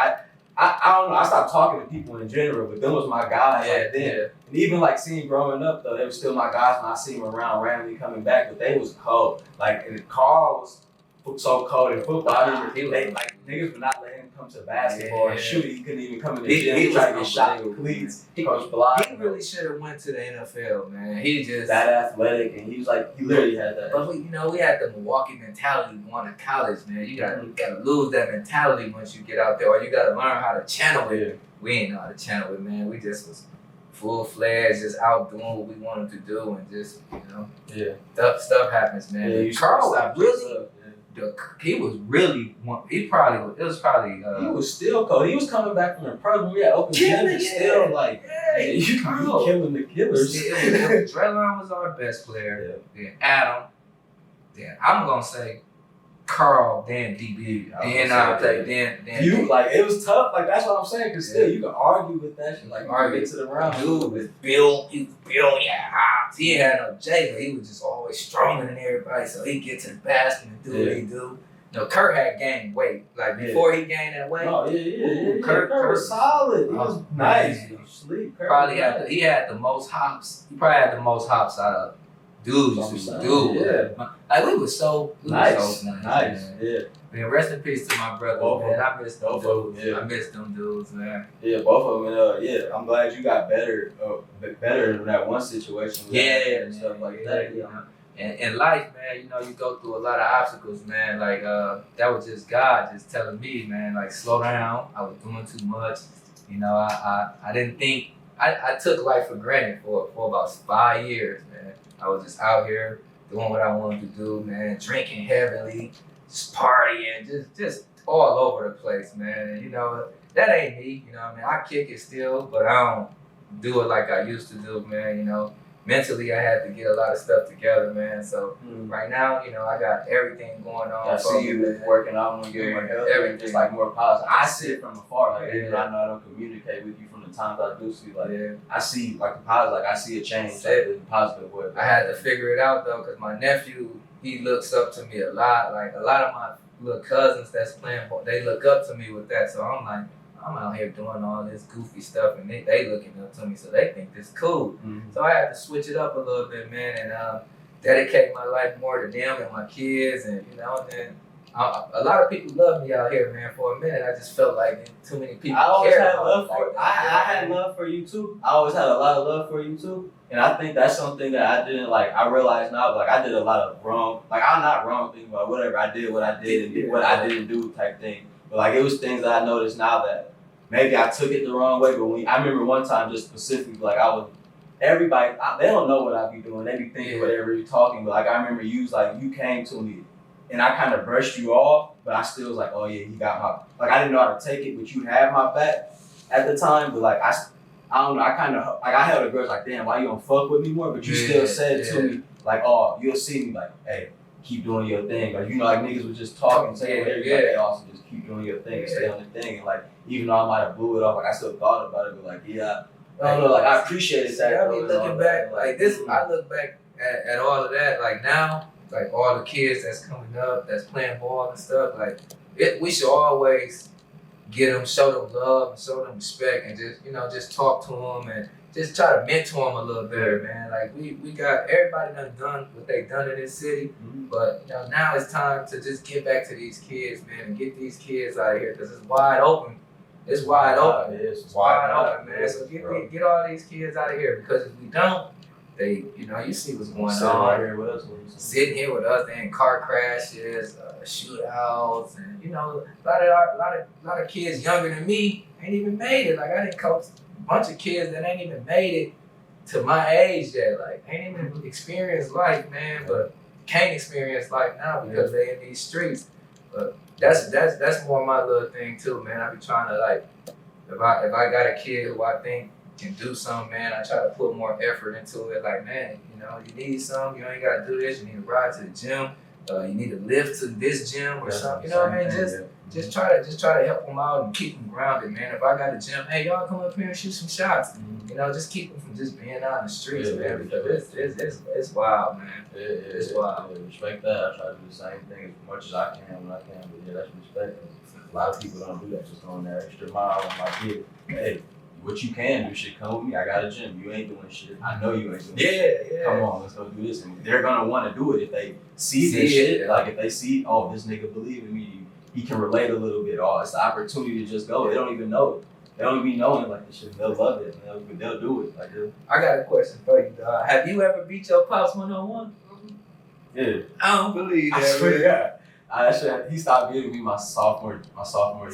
Speaker 1: I don't know. I stopped talking to people in general, but them was my guys then. And even like seeing growing up though, they were still my guys when I see them around randomly coming back. But they was cold. Like, and Carl was so cold in football. I remember niggas would not let him come to basketball and shoot. He couldn't even come in the
Speaker 2: He
Speaker 1: gym. He tried to get
Speaker 2: was
Speaker 1: shot with cleats. Coach Block.
Speaker 2: He really should have went to the NFL, man. He just
Speaker 1: that athletic, and he was like, he literally had that.
Speaker 2: But we had the Milwaukee mentality going to college, man. You gotta lose that mentality once you get out there, or you gotta learn how to channel it. We ain't know how to channel it, man. We just was full-fledged, just out doing what we wanted to do, and just stuff happens, man.
Speaker 1: Yeah,
Speaker 2: Carl was really. He was really. He was
Speaker 1: still cold. He was coming back from the program. We had open gym and still like, you killing the killers.
Speaker 2: Draymond was our best player. Then Adam. Then I'm gonna say Carl. Then DB. Then I play. Then
Speaker 1: you like it was tough. Like that's what I'm saying. Cause still you can argue with that shit. Like argue to the round.
Speaker 2: Dude was built. He was built. Yeah, he had no J, but he was just always stronger than everybody. So he get to the basket and do what he do. No, Kurt had gained weight. Like before he gained that weight.
Speaker 1: Oh yeah. Kurt was solid. He was nice. Sleep.
Speaker 2: He had the most hops. He probably had the most hops out of dudes. Like we was so nice. Yeah. Man, rest in peace to my brother, man. I miss them dudes. I miss them dudes, man.
Speaker 1: Yeah, both of them. I'm glad you got better in that one situation. And stuff like that.
Speaker 2: And in life, man, you go through a lot of obstacles, man. Like that was just God just telling me, man, like slow down. I was doing too much. I didn't think. I took life for granted for about 5 years, man. I was just out here doing what I wanted to do, man. Drinking heavily, just partying, just all over the place, man. And that ain't me. I kick it still, but I don't do it like I used to do, man. Mentally, I had to get a lot of stuff together, man. So right now, I got everything going on.
Speaker 1: I see you working out and getting my health. Everything just like more positive. I see it from afar, like even though I know I don't communicate with you from the times I do see, like I see like the positive, like I see a change, like in a positive way.
Speaker 2: I had to figure it out though, cause my nephew, he looks up to me a lot. Like a lot of my little cousins that's playing ball, they look up to me with that. So I'm like, I'm out here doing all this goofy stuff, and they looking up to me, so they think this cool. So I had to switch it up a little bit, man, and dedicate my life more to them and my kids, and then a lot of people love me out here, man. For a minute, I just felt like too many people. I
Speaker 1: had love for you too. I always had a lot of love for you too, and I think that's something that I didn't like. I realize now, like I did a lot of wrong. Like I'm not wrong thinking about whatever I did, what I did, and what I didn't do type thing. But like it was things that I noticed now that maybe I took it the wrong way. But I remember one time just specifically, like everybody, they don't know what I be doing. They be thinking whatever you're talking. But like I remember you came to me, and I kind of brushed you off, but I still was like, oh yeah, he got my, like I didn't know how to take it, but you had my back at the time. But like I don't know, I kind of like I held a grudge, like damn, why you don't fuck with me more? But you still said to me like, oh, you'll see me, like, hey, keep doing your thing. Like like niggas was just talking, saying whatever. They also just keep doing your thing and stay on the thing. And like even though I might have blew it off, like I still thought about it, but like I don't know, like I appreciated that.
Speaker 2: I be looking back like this. I look back at all of that, like now, like all the kids that's coming up, that's playing ball and stuff. Like we should always show them love and show them respect, and just talk to them and just try to mentor them a little better, man. Like we got everybody done what they done in this city, but now it's time to just get back to these kids, man, and get these kids out of here because it's wide open. It's wide open. It's wide open, man. So get all these kids out of here because if we don't, they you see what's going on.
Speaker 1: Here with us,
Speaker 2: sitting here with us, they in car crashes, shootouts, and a lot of kids younger than me ain't even made it. Like I didn't coach a bunch of kids that ain't even made it to my age yet. Like ain't even experienced life, man, but can't experience life now because they in these streets. But that's more my little thing too, man. I be trying to like if I got a kid who I think can do something, man, I try to put more effort into it. Like, man, you need something, you ain't gotta do this, you need to ride to the gym, you need to lift to this gym or something. You know what I mean? Just try to help them out and keep them grounded, man. If I got a gym, hey, y'all come up here and shoot some shots. Just keep them from just being out in the streets, man. Because it's wild, man. It's wild.
Speaker 1: Respect that. I try to do the same thing as much as I can when I can. But that's respect. A lot of people don't do that. Just going that extra mile on my kid. Hey, what you can do, shit, come with me. I got a gym. You ain't doing shit. I know you ain't doing shit.
Speaker 2: Yeah.
Speaker 1: Come on, let's go do this. And they're gonna want to do it if they see this shit. Like if they see, oh, this nigga believe in me. he can relate a little bit. Oh, it's the opportunity to just go. They don't even know it. They don't even know it like this shit. They'll love it. And they'll do it. Like,
Speaker 2: I got a question for you, dog. Have you ever beat your pops 1-on-1?
Speaker 1: Yeah.
Speaker 2: I don't believe that.
Speaker 1: I swear to God. He stopped beating me my sophomore year. I swear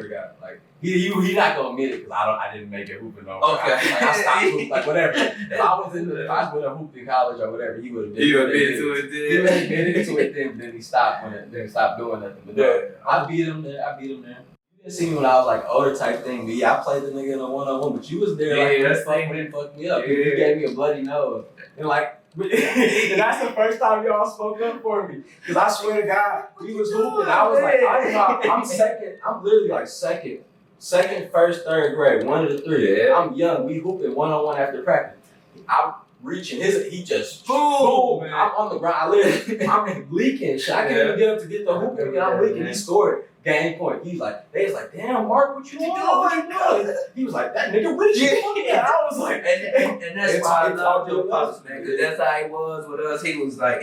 Speaker 1: to God. Like he not gonna admit it because I didn't make it hooping no more.
Speaker 2: Okay.
Speaker 1: I stopped hooping, like whatever. If I was in hooped in college or whatever, he would have been.
Speaker 2: He would have been to it then.
Speaker 1: He would have been into it then he stopped then he stopped doing nothing. But no, I beat him there. You didn't see me when I was like older type thing. But yeah, I played the nigga in a 1-on-1, but you was there that fucked me up. You gave me a bloody nose. And like and that's the first time y'all spoke up for me. Cause I swear to God, we was hooping. I was like, I'm second. I'm literally like second, first, third grade, one of the three. Yeah. I'm young. We hooping 1-on-1 after practice. I'm reaching. He just boom. I'm on the ground. I'm leaking. I can't even get up to get the hoop. And I'm leaking. He scored. Game point. They was like, damn, Mark, what you doing? He was like, that nigga reaching. Yeah. I was like,
Speaker 2: and that's why I love your pops, man, because that's how he was with us. He was like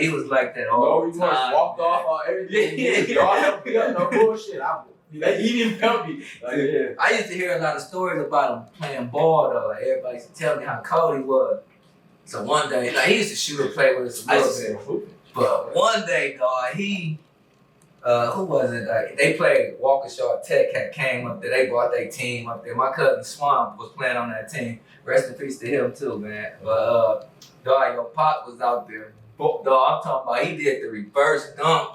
Speaker 2: that all the time.
Speaker 1: Walked off on everything. Y'all helped me up, no bullshit. He didn't help me. Like, yeah.
Speaker 2: I used to hear a lot of stories about him playing ball though. Like everybody used to tell me how cold he was. So one day, like he used to shoot and play with us a little bit. But one day, dog, who was it? They played Waukesha Tech. Came up there. They brought their team up there. My cousin Swamp was playing on that team. Rest in peace to him too, man. But dog, your pop was out there. Dog, I'm talking about. He did the reverse dunk.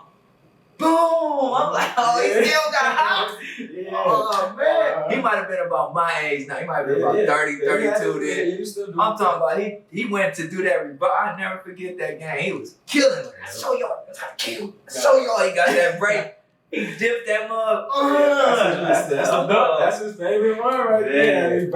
Speaker 2: Boom! I'm like, oh, he still got a house. Yeah. Oh man, he might have been about my age now. He might have been about 30, 32 then. I'm talking about he went to do that reverse. I never forget that game. He was killing it. I show y'all. Show y'all he got that break. He dipped that mug.
Speaker 1: That's his favorite one right there. He
Speaker 2: dipped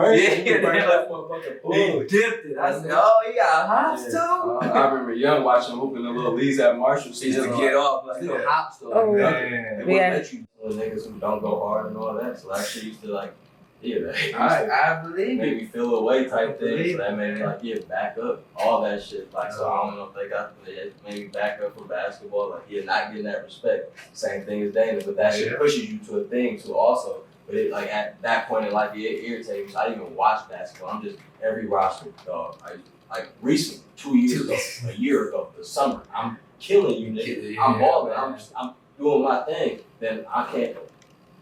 Speaker 2: it. I said, oh, he got hops too?
Speaker 1: I remember young watching him hooping the little leagues at Marshall.
Speaker 2: He used to get off like
Speaker 1: still hops though.
Speaker 3: Oh,
Speaker 1: man. They wouldn't let you niggas who don't go hard and all that. So I actually used to like,
Speaker 2: I believe
Speaker 1: made me feel away type thing. So that made me like, back up. All that shit. Like, so I don't know if they made me back up for basketball. Like, not getting that respect. Same thing as Dana, but that shit pushes you to a thing too also. But it, like at that point in life, it irritates me. So I didn't even watch basketball. I'm just every roster dog. Like recently, 2 years ago, a year ago, the summer, I'm killing you niggas. I'm balling. I'm doing my thing. Then I can't.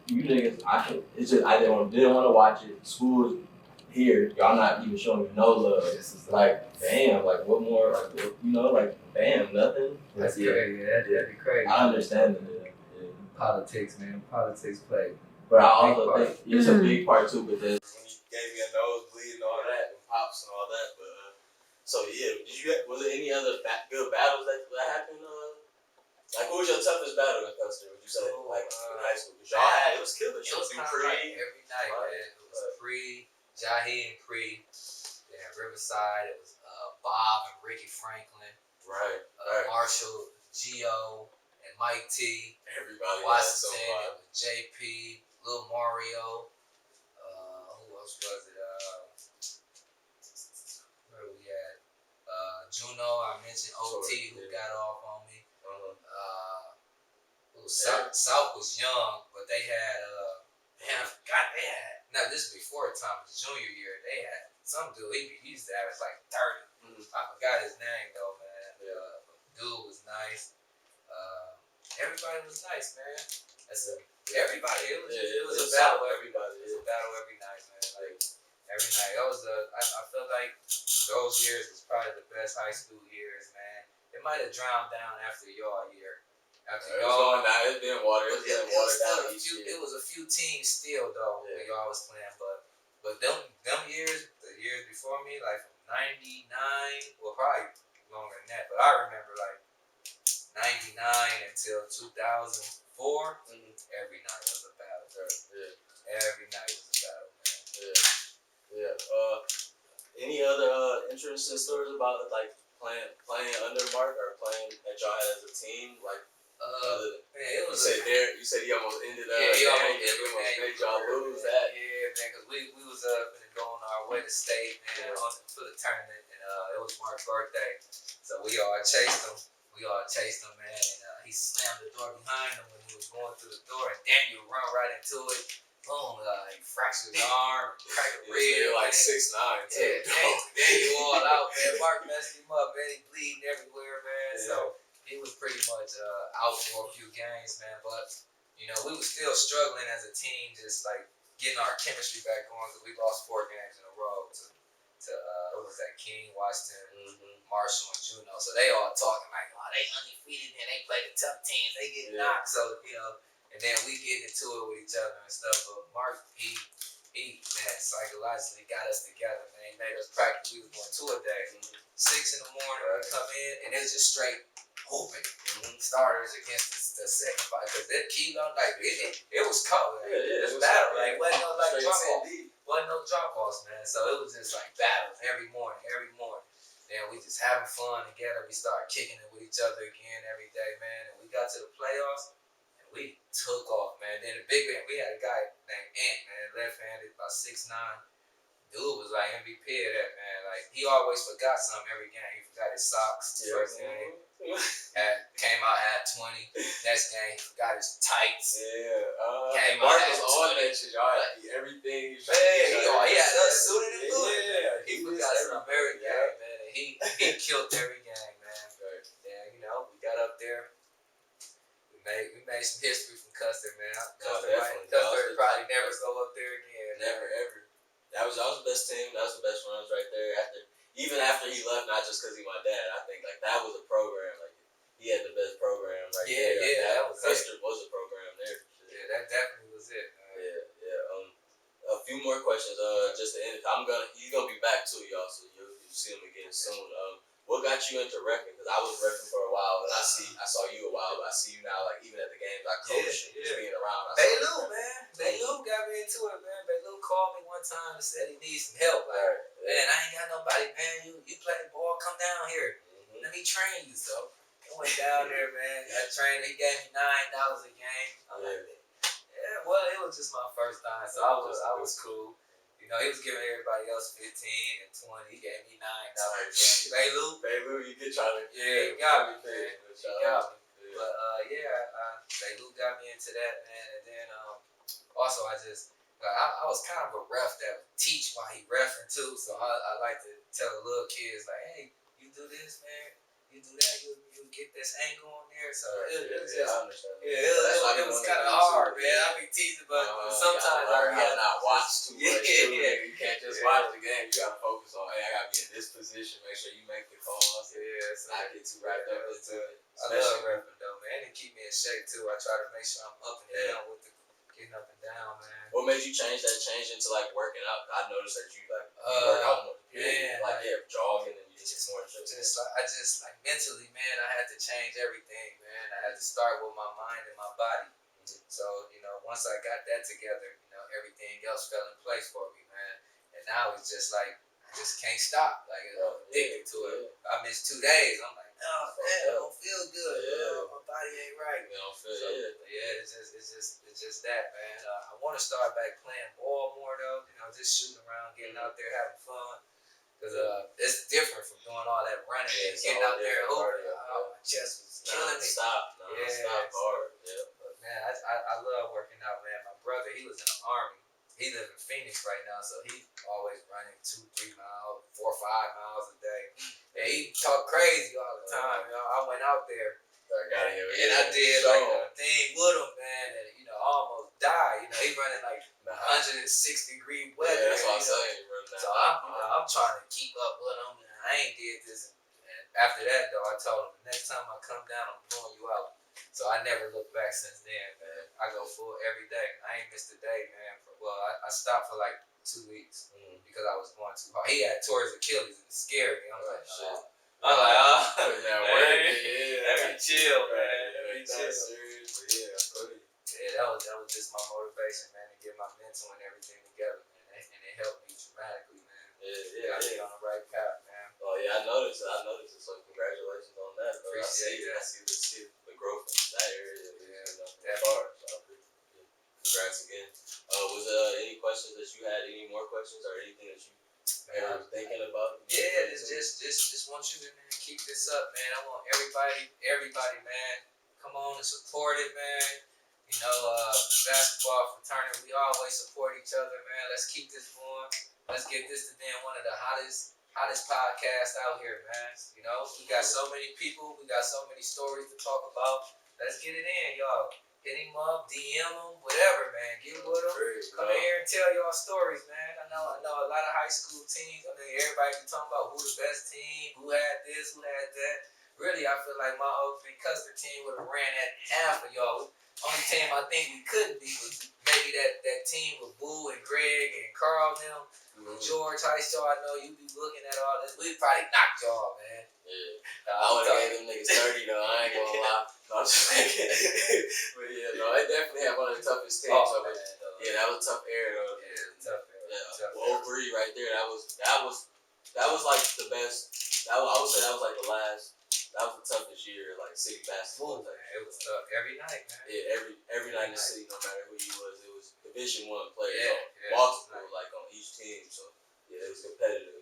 Speaker 1: You niggas, it's just I didn't want to watch it. School's here, y'all not even showing me no love. It's like, damn, like what more? Like bam, nothing.
Speaker 2: That's crazy. That'd be crazy.
Speaker 1: I understand it. Yeah.
Speaker 2: Politics, man. Politics play.
Speaker 1: But I also think it's a big part too. But then when you gave me a nosebleed and all that, and pops and all that. But so yeah, was there any other good battles that happened? Like, what was your toughest battle in Custer? Would you say, like, in high school? Because y'all had, it was killing.
Speaker 2: It was kind of like every night, man. It was Jahi and Pre. Then Riverside, it was Bob and Ricky Franklin.
Speaker 1: Right.
Speaker 2: Marshall, Gio, and Mike T.
Speaker 1: Everybody.
Speaker 2: Washington, it was JP, Lil Mario. Who else was it? Where we at? Juno, I mentioned OT, who got off on me. South was young, but they had now this is before Thomas' junior year. They had some dude. He used to average like 30. I forgot his name though, man. Dude was nice. Everybody was nice, man. Everybody. It was a battle. Everybody. It was a battle every night, man. Like every night. I feel like those years was probably the best high school years, man. It might have drowned down after y'all year. It's been watered down each year. It was a few teams still though when y'all was playing, but them years, the years before me, like from '99, well probably longer than that, but I remember like '99 until 2004. Every night was a battle. Every night was a battle, man. Any other interesting stories about like playing under Mark or playing at y'all as a team? Like, man, it was.
Speaker 1: You said he almost ended up.
Speaker 2: He almost
Speaker 1: made y'all lose that.
Speaker 2: Yeah, man, because we was finna go on our way to state, man, for the tournament, and it was Mark's birthday, so we all chased him we all chased him, man, and he slammed the door behind him when he was going through the door, and Daniel run right into it. Boom, he fractured his arm, cracked a rib.
Speaker 3: Like 6'9", too.
Speaker 2: Yeah, Daniel all out, man. Mark messed him up, man. He bleeding everywhere, man. Yeah. So he was pretty much out for a few games, man. But, you know, we were still struggling as a team, just like getting our chemistry back going because we lost 4 games in a row to what was that, King, Washington, Marshall, and Juno. So they all talking like, oh, they undefeated, and they play the tough teams. They get knocked. So, you know, and then we get into it with each other and stuff. But Mark, he man, psychologically got us together, man. He made us practice. We was going 2 a day. 6 in the morning, we come in, and it was just straight hooping. Starters against the second fight. Because that kilo, like, it was cold. Like, it was battle. Like, wasn't no, like, drop-off. Wasn't no drop-offs, man. So it was just, like, battles every morning. Then we just having fun together. We started kicking it with each other again every day, man. And we got to the playoffs. We took off, man. Then the big man, we had a guy named Ant, man, left-handed, about 6'9". Dude was like MVP of that, man. Like, he always forgot something every game. He forgot his socks first game. Came out, had 20. Next game, he forgot his tights. Came
Speaker 3: Mark
Speaker 2: out,
Speaker 3: was on that shit, y'all. Everything.
Speaker 2: He had us suited and booted. He forgot every game, man. And he killed every game, man. Yeah, you know, we got up there. We made some history from Custer, man. Custer probably never go up there again.
Speaker 3: Never, ever. That was the best team. That was the best runs right there. Even after he left, not just because he my dad. I think like that was a program. Like he had the best program right there.
Speaker 2: That was
Speaker 3: Custer was a program there.
Speaker 2: Yeah, that definitely was it.
Speaker 3: Yeah. A few more questions. Just to end. He's gonna be back too, y'all. So you'll see him again soon. What got you into repping? Because I was repping for a while, and I saw you a while, but I see you now, like even at the games I coach, just being around.
Speaker 2: Belu, man. Belu got me into it, man. Belu called me one time and said he needs some help. Like, man, I ain't got nobody, man. You play the ball, come down here. Let me train you. So I went down there, man. I trained. He gave me $9 a game. I'm like, yeah, well, it was just my first time, so I was cool. You know, he was giving everybody else 15 and 20. He gave me $9 a game.
Speaker 3: Belu, you get trying to.
Speaker 2: Yeah, he got me, man. He got me. But Belu got me into that, man. And then also I was kind of a ref that would teach while he reffing too. So I like to tell the little kids like, hey, you do this, man. You do that, you get this angle on there. So it was just,
Speaker 3: I understand.
Speaker 2: It was kind of hard, man. I be teasing, but sometimes I
Speaker 3: gotta not watch too much.
Speaker 2: Yeah.
Speaker 3: You can't just watch the game. You gotta focus on, hey, I gotta be in this position. Make sure you make the calls.
Speaker 2: So
Speaker 3: not get too wrapped up into it.
Speaker 2: I love repping though, man. It keep me in shape too. I try to make sure I'm up and down with the getting up and down, man.
Speaker 3: What made you change into like working out? I noticed that you like work out more. Jogging and you just more
Speaker 2: I just mentally, man, I had to change everything, man. I had to start with my mind and my body. So, you know, once I got that together, you know, everything else fell in place for me, man. And now it's just like I just can't stop. Like I'm addicted to it. I missed 2 days. I'm like, no, man, I don't feel good. My body ain't right.
Speaker 3: You don't feel
Speaker 2: It's just that, man. I want to start back playing ball more though. You know, just shooting around, getting out there, having fun. Cause it's different from doing all that running and getting out there and hooping. My chest was killing me.
Speaker 3: Stop hard.
Speaker 2: But man, I love working out, man. My brother, he was in the Army. He lives in Phoenix right now, so he always running 2-3 miles, 4 or 5 miles a day. And he talk crazy all the time. You know, I went out there. And I did like a thing with him, man, and you know, I almost died. You know, he running like 106-degree weather.
Speaker 3: Yeah, that's what I'm saying.
Speaker 2: So I'm trying to keep up with him, and I ain't did this. And after that, though, I told him the next time I come down, I'm blowing you out. So I never looked back since then, man. I go full every day. I ain't missed a day, man. I stopped for like 2 weeks because I was going too hard. He had tore his Achilles and it scared me. I'm like, shit. Let me chill, man. That was just my motivation, man, to get my mental and everything together, man. And it helped me dramatically, man. Got me on the right path, man.
Speaker 3: Oh yeah, I noticed it. So congratulations on that, bro.
Speaker 2: Appreciate
Speaker 3: I see the growth in that area. That far. So congrats again. Was there any questions that you had? Any more questions or anything that you were thinking about?
Speaker 2: Yeah, just want you to, man, keep this up, man. I want everybody, man, come on and support it, man. You know, basketball fraternity, we always support each other, man. Let's keep this going. Let's get this to being one of the hottest podcasts out here, man. You know, we got so many people, we got so many stories to talk about. Let's get it in, y'all. Hit him up, DM him, whatever, man. Get with him. Come in here and tell y'all stories, man. I know a lot of high school teams. I mean, everybody be talking about who the best team, who had this, who had that. Really, I feel like my 03 Custer team would have ran at half of y'all. Only team I think we couldn't beat was maybe that team with Boo and Greg and Carl them. George High School, I know you be looking at all this. We'd probably knock y'all, man.
Speaker 3: Yeah. I would have gave them niggas 30 though, I ain't gonna lie. No, I'm just thinking. But yeah, no, they definitely had one of the toughest teams.
Speaker 2: Oh, man,
Speaker 3: yeah, that was a tough era though.
Speaker 2: Yeah, tough era.
Speaker 3: Yeah, well, 03 right there, that was like the best. I would say that was like that was the toughest year, like city basketball.
Speaker 2: Man, it was tough every night, man.
Speaker 3: Yeah, every night in the city, no matter who you was, it was Division I players.
Speaker 2: Yeah,
Speaker 3: multiple like on each team, so yeah, it was competitive.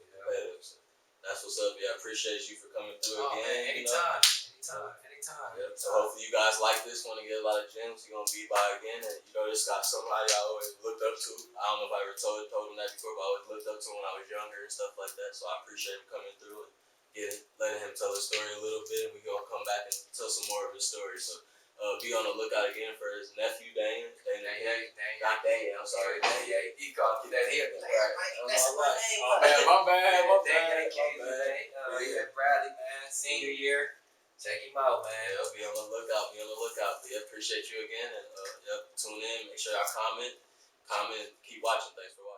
Speaker 3: So that's what's up. Yeah, I appreciate you for coming through again.
Speaker 2: Man, anytime.
Speaker 3: Yeah, so hopefully you guys like this one and get a lot of gems. You're gonna be by again, and you know this guy's somebody I always looked up to. I don't know if I ever told him that before, but I always looked up to him when I was younger and stuff like that. So I appreciate him coming through and letting him tell his story a little bit, and we gonna come back and tell some more of his story. So be on the lookout again for his nephew Daniel. Not Daniel. I'm sorry. Daniel.
Speaker 2: He called me that here.
Speaker 3: That's my name.
Speaker 2: My bad.
Speaker 3: Yeah.
Speaker 2: Bradley, man, senior year. Check him out, man.
Speaker 3: Yeah, be on the lookout. But yeah, appreciate you again, and tune in. Make sure y'all comment, keep watching. Thanks for watching.